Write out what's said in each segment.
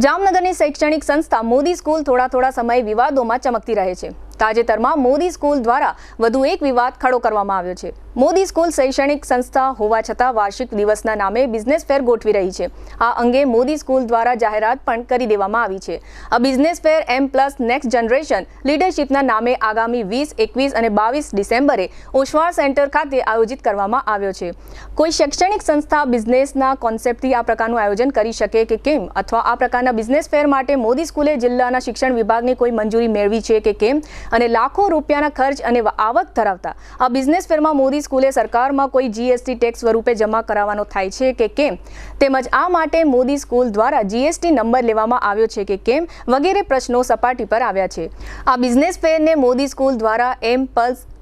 જામનગરની શૈક્ષણિક સંસ્થા મોદી સ્કૂલ થોડા સમય વિવાદોમાં ચમકતી રહે છે। તાજેતરમાં મોદી સ્કૂલ દ્વારા વધુ એક વિવાદ ખડો કરવામાં આવ્યો છે। મોદી સ્કૂલ શૈક્ષણિક સંસ્થા હોવા છતાં વાર્ષિક દિવસના નામે બિઝનેસ ફેર ગોઠવી રહી છે। આ અંગે મોદી સ્કૂલ દ્વારા જાહેરાત પણ કરી દેવામાં આવી છે। આ બિઝનેસ ફેર M+ નેક્સ્ટ જનરેશન લીડરશિપના નામે આગામી 20, 21 અને 22 ડિસેમ્બરે ઓશવાળ સેન્ટર ખાતે આયોજિત કરવામાં આવ્યો છે। કોઈ શૈક્ષણિક સંસ્થા બિઝનેસના કોન્સેપ્ટથી આ પ્રકારનું આયોજન કરી શકે કે કેમ, અથવા આ પ્રકારના બિઝનેસ ફેર માટે મોદી સ્કૂલે જિલ્લાના શિક્ષણ વિભાગની કોઈ મંજૂરી મેળવી છે કે કેમ, અને લાખો રૂપિયાના ખર્ચ અને આવક ધરાવતા આ બિઝનેસ ફેરમાં મોદી સ્કૂલે સરકારમાં કોઈ GST ટેક્સ સ્વરૂપે જમા કરાવવાનો થાય છે કે કેમ, તેમજ આ માટે મોદી સ્કૂલ દ્વારા GST નંબર લેવામાં આવ્યો છે કે કેમ વગેરે પ્રશ્નો સપાટી પર આવ્યા છે। આ બિઝનેસ ફેરને મોદી સ્કૂલ દ્વારા M+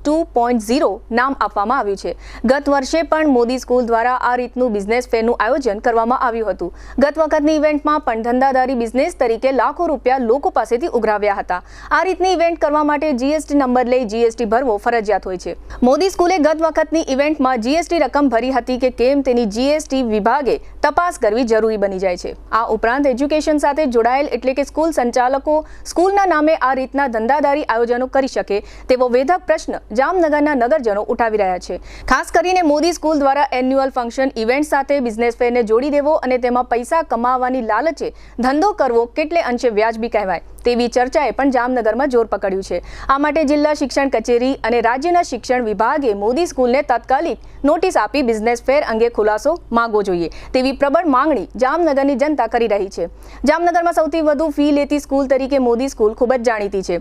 2.0 નામ આપવામાં આવ્યું છે। ગત વર્ષે પણ મોદી સ્કૂલ દ્વારા આ રીતનું બિઝનેસ ફેરનું આયોજન કરવામાં આવ્યું હતું। ગત વખતની ઇવેન્ટમાં પણ ધંધાદારી બિઝનેસ તરીકે લાખો રૂપિયા લોકો પાસેથી ઉઘરાવ્યા હતા। આ રીતની ઇવેન્ટ કરવા માટે GST નંબર લઈ GST ભરવો ફરજિયાત હોય છે। મોદી સ્કૂલે ગત વખતની ઇવેન્ટમાં GST રકમ ભરી હતી કે કેમ તેની GST વિભાગે તપાસ કરવી જરૂરી બની જાય છે। આ ઉપરાંત એજ્યુકેશન સાથે જોડાયેલ એટલે કે સ્કૂલ સંચાલકો સ્કૂલના નામે આ રીતના ધંધાદારી આયોજનો કરી શકે તેવો વેધક પ્રશ્ન જામનગરના નગરજનો ઉઠાવી રહ્યા છે। ખાસ કરીને મોદી સ્કૂલ દ્વારા એન્યુઅલ ફંક્શન ઇવેન્ટ સાથે બિઝનેસ ફેરને જોડી દેવો અને તેમાં પૈસા કમાવાની લાલચે ધંધો કરવો કેટલે અંશે વ્યાજબી કહેવાય તેવી ચર્ચાએ પણ જામનગરમાં જોર પકડ્યું છે। આ માટે જિલ્લા શિક્ષણ કચેરી અને રાજ્યના શિક્ષણ વિભાગે મોદી સ્કૂલને તાત્કાલિક નોટિસ આપી બિઝનેસ ફેર અંગે ખુલાસો માંગવો જોઈએ તેવી પ્રબળ માંગણી જામનગરની જનતા કરી રહી છે। જામનગરમાં સૌથી વધુ ફી લેતી સ્કૂલ તરીકે મોદી સ્કૂલ ખૂબ જ જાણીતી છે।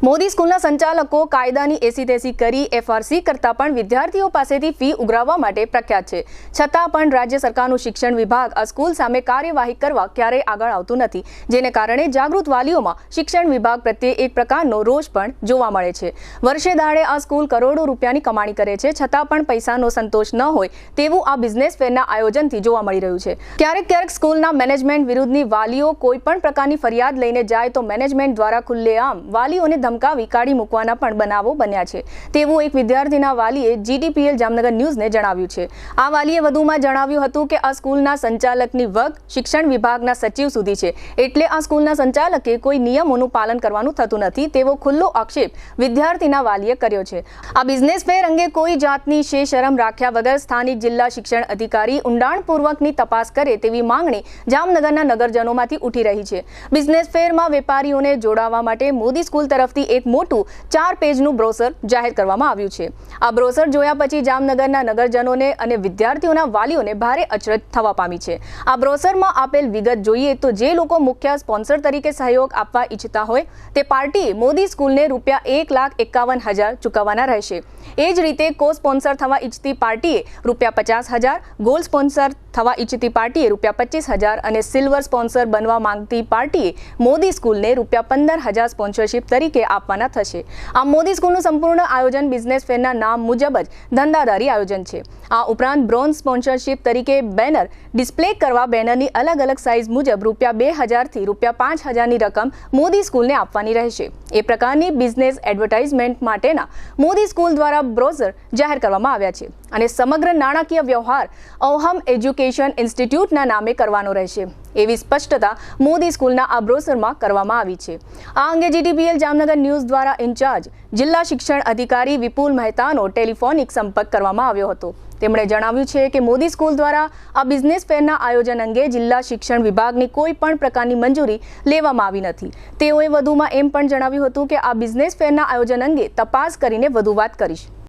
મોદી સ્કૂલના સંચાલકો કાયદાની એસી-તેસી કરી FRC કરતા પણ વિદ્યાર્થીઓ પાસેથી ફી ઉઘરાવવા માટે પ્રખ્યાત છે। છતાં પણ રાજ્ય સરકારનું શિક્ષણ વિભાગ આ સ્કૂલ સામે કાર્યવાહી કરવા ક્યારેય આગળ આવતું નથી, જેને કારણે જાગૃત વાલીઓમાં શિક્ષણ વિભાગ પ્રત્યે એક પ્રકારનો રોષ પણ જોવા મળે છે। વર્ષે દાડે આ સ્કૂલ કરોડો રૂપિયાની કમાણી કરે છે, છતાં પણ પૈસાનો સંતોષ ન હોય તેવું આ બિઝનેસ ફેરના આયોજનથી જોવા મળી રહ્યું છે। ક્યારેક સ્કૂલના મેનેજમેન્ટ વિરુદ્ધની વાલીઓ કોઈ પણ પ્રકારની ફરિયાદ લઈને જાય તો મેનેજમેન્ટ દ્વારા ખુલ્લેઆમ વાલીઓને ધમકાવી કાઢી મૂકવાના પણ બનાવો બન્યા છે તેવું એક વિદ્યાર્થીના વાલીએ GTPL જામનગર ન્યૂઝને જણાવ્યું છે। આ વાલીએ વધુમાં જણાવ્યું હતું કે આ સ્કૂલના સંચાલકની વગ શિક્ષણ વિભાગના સચિવ સુધી છે, એટલે આ સ્કૂલના સંચાલકે કોઈ નિયમોનું પાલન કરવાનું થતું નથી તેવો ખુલ્લો આક્ષેપ વિદ્યાર્થીના વાલીએ કર્યો છે। આ બિઝનેસ ફેર અંગે કોઈ જાતની શરમ રાખ્યા વગર સ્થાનિક જિલ્લા શિક્ષણ અધિકારી ઊંડાણપૂર્વકની તપાસ કરે તેવી માંગણી જામનગરના નગરજનોમાંથી ઉઠી રહી છે। બિઝનેસ ફેરમાં વેપારીઓને જોડાવા માટે મોદી સ્કૂલ તરફથી એક મોટું 4 પેજનું બ્રોશર જાહેર કરવામાં આવ્યું છે। આ બ્રોશર જોયા પછી જામનગરના નગરજનોને અને વિદ્યાર્થીઓના વાલીઓને ભારે અચરજ થવા પામી છે। આ બ્રોશરમાં આપેલ વિગત જોઈએ તો જે લોકો મુખ્ય સ્પોન્સર તરીકે સહયોગ આપવા ઈચ્છતા હોય તે પાર્ટીએ મોદી સ્કૂલને ₹1,51,000 ચૂકવવાના રહેશે। એ જ રીતે કો સ્પોન્સર થવા ઈચ્છતી પાર્ટીએ ₹50,000, ગોલ્ડ સ્પોન્સર થવા ઈચ્છતી પાર્ટીએ ₹25,000 અને સિલ્વર સ્પોન્સર બનવા માંગતી પાર્ટીએ મોદી સ્કૂલને ₹15,000 સ્પોન્સરશિપ તરીકે આપવાના થશે। આ મોદી સ્કૂલનું સંપૂર્ણ આયોજન બિઝનેસ ફેરના નામ મુજબ જ ધંધાદારી આયોજન છે। આ ઉપરાંત બ્રોન્ઝ સ્પોન્સરશિપ તરીકે બેનર ડિસ્પ્લે કરવા બેનરની અલગ સાઇઝ મુજબ ₹2,000 થી ₹5,000ની રકમ મોદી સ્કૂલને આપવાની રહેશે। એ પ્રકારની બિઝનેસ એડવર્ટાઇઝમેન્ટ માટેના મોદી સ્કૂલ દ્વારા બ્રોશર જાહેર કરવામાં આવ્યા છે અને સમગ્ર નાણાકીય વ્યવહાર અવહમ એજ્યુકેશન ઇન્સ્ટિટ્યૂટના નામે કરવાનો રહેશે એવી સ્પષ્ટતા મોદી સ્કૂલના આ બ્રોશરમાં કરવામાં આવી છે। આ અંગે GTPL જામનગર ન્યૂઝ દ્વારા ઇન્ચાર્જ જિલ્લા શિક્ષણ અધિકારી વિપુલ મહેતાનો ટેલિફોનિક સંપર્ક કરવામાં આવ્યો હતો। તેમણે જણાવ્યું છે કે મોદી સ્કૂલ દ્વારા આ બિઝનેસ ફેરના આયોજન અંગે જિલ્લા શિક્ષણ વિભાગની કોઈ પણ પ્રકારની મંજૂરી લેવામાં આવી નથી। તેઓએ વધુમાં એમ પણ જણાવ્યું હતું કે આ બિઝનેસ ફેરના આયોજન અંગે તપાસ કરીને વધુ વાત કરીશ।